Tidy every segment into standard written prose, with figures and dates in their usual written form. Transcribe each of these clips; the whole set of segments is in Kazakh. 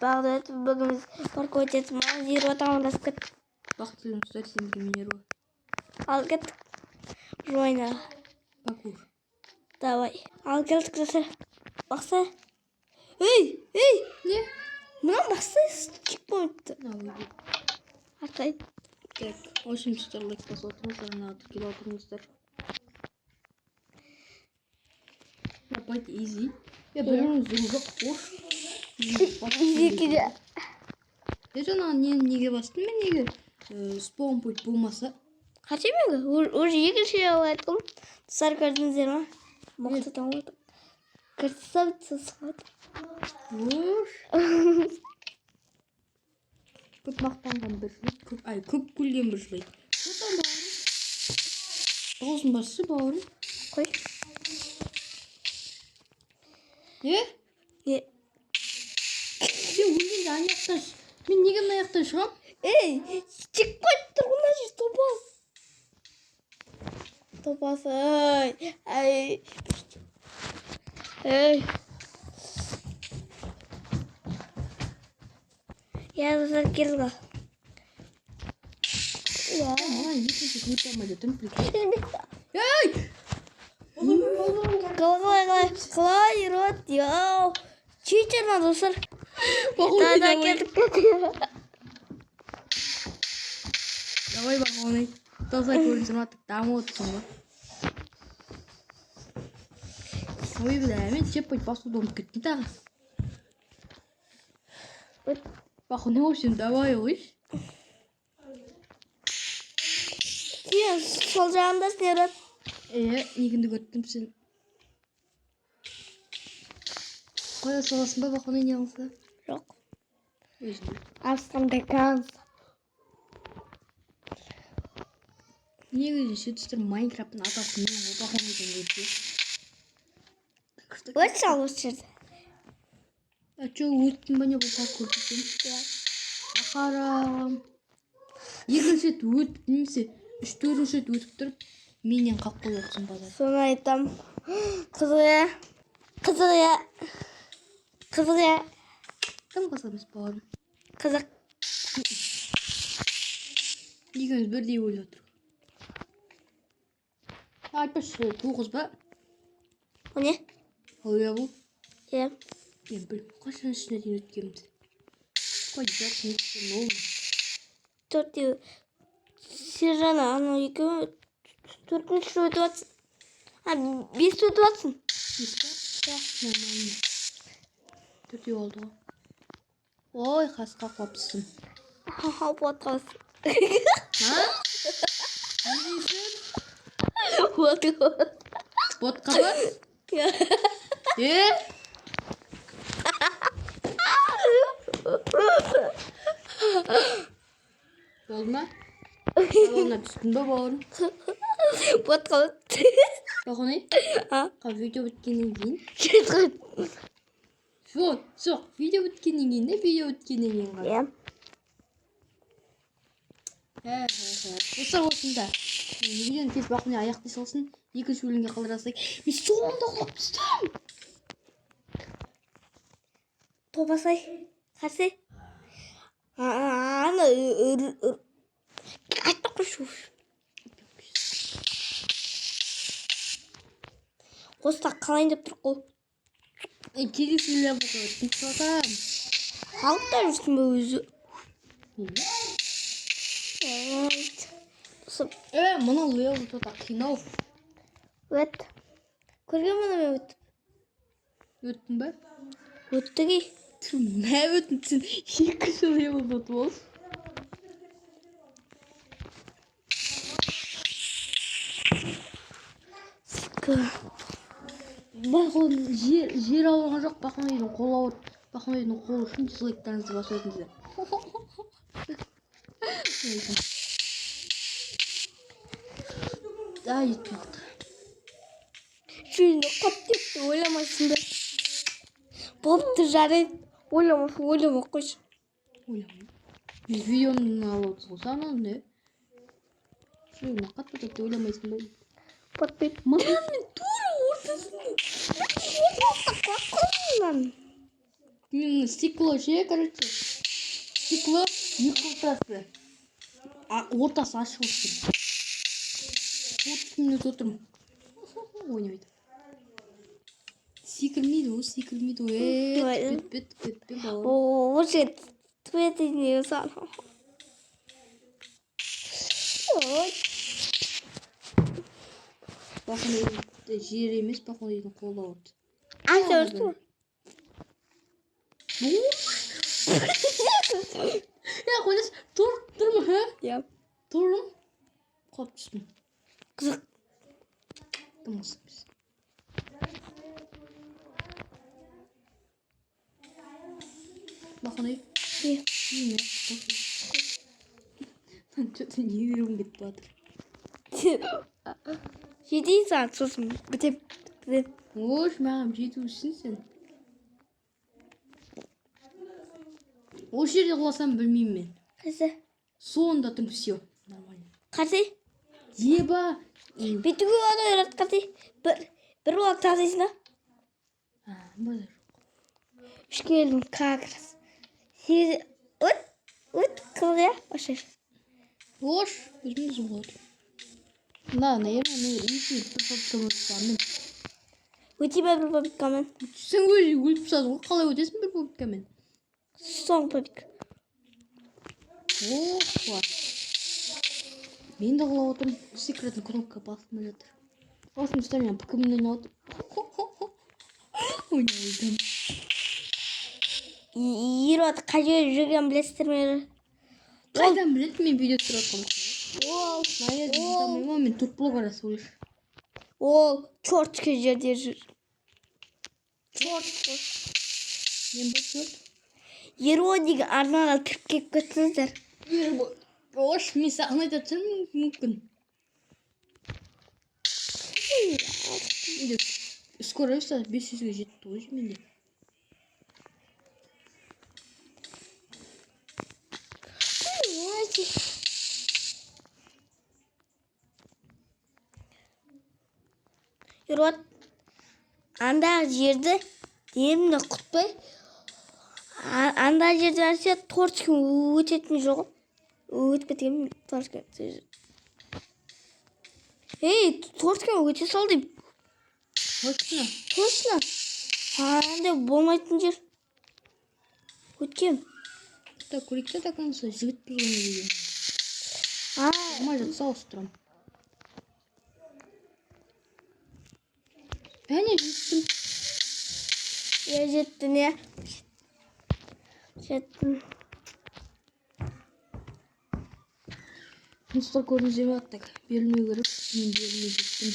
бағдат бүгін парк өтетін маған жер отамындасып кет. Бақытты жұмыстар сендерге минерва. Ал кет. Жойна. Паркур. Давай. Ал келдік жасыр. Бақса. Эй! Не? Мынау бақса чекпоинтты. Артайын. Так, 84 лайк басып отырыңыздар, мына тіркеліп отырыңыздар. Опять изи. Я біріңізді жоқ қош. Изи кеде. Жаңа неге бастым мен неге? Спаун пойт болмаса. Қачай мен? Уже екінші алайдым. Тұсар көрдіңіздер ма? Мақтатан отырып. Красавица сығады. Көп мақтанған бір жыл. Көп күлген бір жыл. Отан бауырым. Болсын басы бауырым. Қой. Не? Сен өлгенде аяқтан мен неге мына аяқтан шығам? Эй, чекпоинт тұрғына жүр, топас. Топас, ай. Я засар келді. Маған екінші көте алмайды, түн прикол. Эй! Қалай, рот, яу. Чечерна, достар. Да, келдік. Давай бақылай. Таза көрінсін атып дамы отырсың ба. Ой, бля, мен чеппать басуды ұмытып кеттім тағы. Бақылай, в общем, давай ойш. Сен сол жағындасың, рот. Негінді көттім сен. Қоя саласың ба бақылай не алса? Жоқ. Өзім. Абстамда канс. Негізі сөйтістір Майнкрафттың атасы мен опақын екен өтті. Өт сал осы жерді. Чо өттім ба не бұл паркур дейсен? Ақарам. Екінші рет өтіп немесе 3-4 рет өтіп тұрып менен қалып қойып отырсың базар. Соны айтам. Қызығы. Кім қасамыз бауырым? Қызық. Екеуміз бірдей ойлап отырмыз. Айтпашы 9 ба? O ne? Oluyor bu. Ya. Ben bilmiyorum. Kaç tane üstüne değil ötkemiz. Kaç güzel ne oldu? 4 diyor. Sirana, Türk'ün şurada batsın. Ha, bir şurada batsın. Ya. Normal. 4 oldu. Oy, kaska kapsın. Ha, podcast. Ha? Ne diyorsun? Podcast. Bot kapat. Ya. Olma. Salonuna düştün baba oğlum. Podcast. Bak o ne? Ha? Video bitkinin giyin. Çıkın. Sok. Video bitkinin giyin de video bitkinin giyin. Ya. He. Dostlar olsun da. Videonun tez bakmaya ayakta salsın. Екінші өлімге қалдырасақ. Мен соңында құлап түстім. Топасай. Қарсы. Аны айтпақ қойшы. Қоста қалайын деп тұр қол. Келесілер бұқыр. Тұтатам. Қалықта жүрсің бе өзі? Мұны леу тұта қинау. Өт. Көрген мұны мен өттім. Өттің бе? Өтті кей. Мә өттің сен 2 жыл леу ұтып ол. Бақылын жер ауырған жоқ. Бақылын қол ауыр. Бақылын қол үшін дизлайктарыңызды басып өтіңіздер. Да, жетпейді. Шүйінді қап депті, ойламайсың да. Бопты жарайды. Ойламақ қойшы. Ойламай. Біз видеоны алып отырсақ, не? Шүйінді қап депті, ойламайсың ба? Потпет. Маған мен тура ортасында. Стекло ше, короче. Стекло екі ортасы ашық olsun. 30 минут отырмын. Ойнайды. Секірмейді ол. Бет бала. О, уже тветі не сан. Ой. Бақынайдың жер емес, бақынайдың қолы ауырды. Açtı mı? Ya konuş durma ha. Yap. Durum. Kopsun. Kızık. Tamam. Бақынай. İyi. Lan что-то не верим git батыр. 7 saat sosun. Bitim. Ош, маған жетушісің сен. Осы жерде құласам білмеймін мен. Қайсы? Сонда тұрып все. Нормально. Қайсы? Еба. Бітігі оны өрат қайсы? Бір уақыт тазайсың да? Базар. Үш келдің қағырыз. Сегіз... Өт қылды я? Башыр. Ош, өзімді зұлғады. Да, наверное, ну, изи, тұр-тұр-тұр-тұр-тұр. Өтеме бір попиткамен. Сен өзі өліп тұрсады ғой, қалай өтесің бір попиткамен? Соң попитка. Опа. Мен де қылап отырмын. Секретный кнопка басылмай жатыр. Осыны ұстамайын, пікімін ойнап отыр. Ойнайдым. Ерот қай жерде жүрген білесіздер ме? Қайдан біледі, мен видео түсіріп жатқанмын. Наверное, мен турплог арасы өлеш. Ол чортке жерде жүр. Чорт. Мен бұл чорт. Еродиге арнала кіріп кеп кетсіздер. Ош, мен саған айтып тұрмын мүмкін. Скоро өсті, 500-ге жетті ғой менде. Ерод, анда жерді демді құтпай, анда жерді әрсе торчкен өтетін жоқ. Өтпеткен торчкен. Ей, торчкен өте сал дейм. Точно? Точно. Анда болмайтын жер. Өткен. Так, көректе таканса, жігіт тұрғаны деген. Май жатса ауыстырам. Әне жеттім. Жеттің, я. Жеттім. Мұстар көріңізден аттық. Берілмей көріп, мен берілмей жеттім.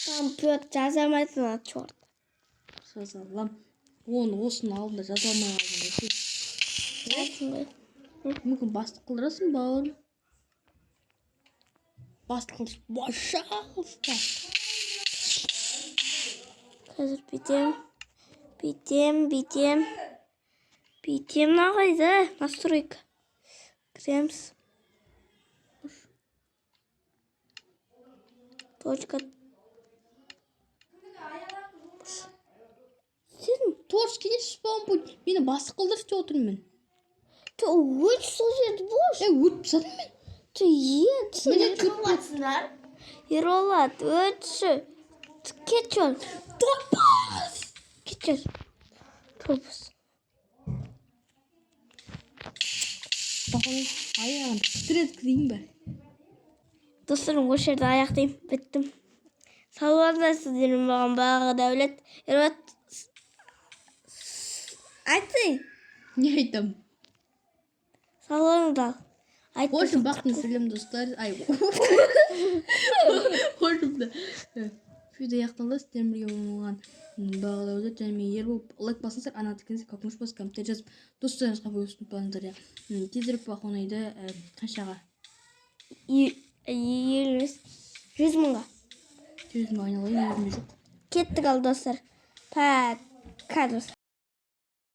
Там пөт жазамайтын ат чорт. Жазалам. Осының алдында жазалмай алдым. Мүмкін бастық қылдырасың бауырым. Бастық қылдыр. Пожалуйста. Қазір битем нағайды. Настройка. Кіреміз. Точка. Сен Торс келесі спаун будет. Мені бастық қылдырып деп отырмын мен. Ты өт сол жерді бош. Өтіп садым мен. Ты Еролат, өтші. Кетчол. Топас! Кетчол. Топас. Бақылай, аяғын бітіреді кірейін бәрі. Достарым, осы жерді аяқтайым. Біттім. Салуарда сіздерім маған баға дәулет. Еролат. Айтсың. Не айтам? Салуарыңды ал. Қошым бақтың сәлем достар. Ай, қошым да. Видео аяқталды. Сіздерім бірге болған баға дәулет. Және мен ер болып лайк басыңыздар. Ана тікенсе көкміш бас комментарий жазып достарыңызға бөлісіп болыңыздар. Тезіріп бақонайды қаншаға? 100 мыңға. 100 мың айналайын, 100 мың жоқ. Кеттік ал достар. Пока достар.